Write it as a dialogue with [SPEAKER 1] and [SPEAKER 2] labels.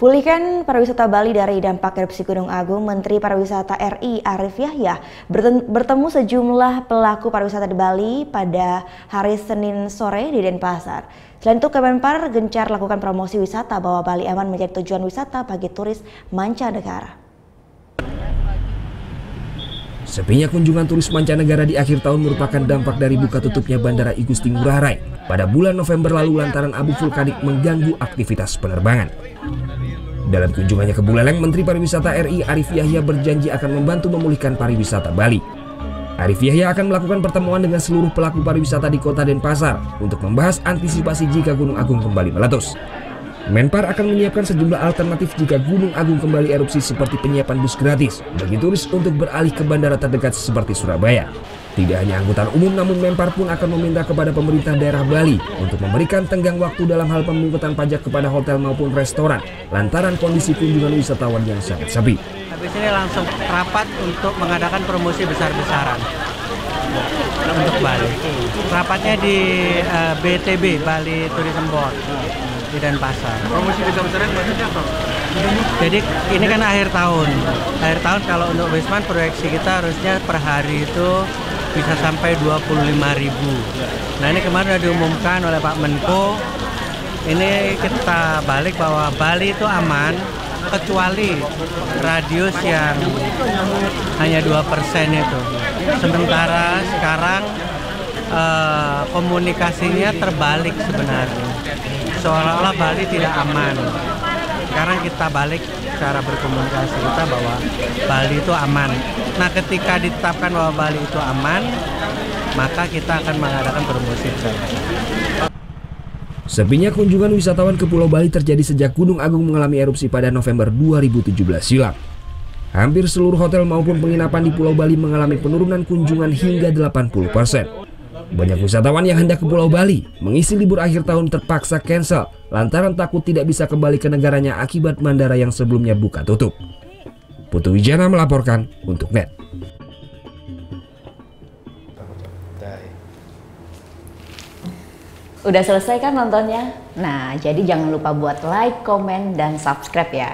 [SPEAKER 1] Pulihkan pariwisata Bali dari dampak erupsi Gunung Agung, Menteri Pariwisata RI Arif Yahya bertemu sejumlah pelaku pariwisata di Bali pada hari Senin sore di Denpasar. Selain itu, Kemenpar gencar lakukan promosi wisata bahwa Bali aman menjadi tujuan wisata bagi turis mancanegara.
[SPEAKER 2] Sepinya kunjungan turis mancanegara di akhir tahun merupakan dampak dari buka tutupnya Bandara Igusti Ngurah Rai pada bulan November lalu lantaran abu vulkanik mengganggu aktivitas penerbangan. Dalam kunjungannya ke Buleleng, Menteri Pariwisata RI Arif Yahya berjanji akan membantu memulihkan pariwisata Bali. Arif Yahya akan melakukan pertemuan dengan seluruh pelaku pariwisata di kota Denpasar untuk membahas antisipasi jika Gunung Agung kembali meletus. Menpar akan menyiapkan sejumlah alternatif jika Gunung Agung kembali erupsi seperti penyiapan bus gratis bagi turis untuk beralih ke bandara terdekat seperti Surabaya. Tidak hanya angkutan umum, namun Menpar pun akan meminta kepada pemerintah daerah Bali untuk memberikan tenggang waktu dalam hal pemungutan pajak kepada hotel maupun restoran lantaran kondisi kunjungan wisatawan yang sangat sepi.
[SPEAKER 3] Habis ini langsung rapat untuk mengadakan promosi besar-besaran untuk Bali. Rapatnya di BTB, Bali Tourism Board di Denpasar.
[SPEAKER 4] Promosi besar-besaran maksudnya apa?
[SPEAKER 3] Jadi ini kan akhir tahun. Akhir tahun kalau untuk Wisman proyeksi kita harusnya per hari itu bisa sampai 25.000. Nah, ini kemarin sudah diumumkan oleh Pak Menko. Ini kita balik bahwa Bali itu aman kecuali radius yang hanya 2% itu. Sementara sekarang komunikasinya terbalik sebenarnya. Seolah-olah Bali tidak aman. Sekarang kita balik cara berkomunikasi kita bahwa Bali itu aman. Nah, ketika ditetapkan bahwa Bali itu aman, maka kita akan mengadakan promosi besar.
[SPEAKER 2] Sepinya kunjungan wisatawan ke Pulau Bali terjadi sejak Gunung Agung mengalami erupsi pada November 2017 silam. Hampir seluruh hotel maupun penginapan di Pulau Bali mengalami penurunan kunjungan hingga 80%. Banyak wisatawan yang hendak ke Pulau Bali mengisi libur akhir tahun terpaksa cancel lantaran takut tidak bisa kembali ke negaranya akibat bandara yang sebelumnya buka tutup. Putu Wijana melaporkan untuk NET.
[SPEAKER 1] Udah selesai kan nontonnya? Nah, jadi jangan lupa buat like, komen, dan subscribe ya.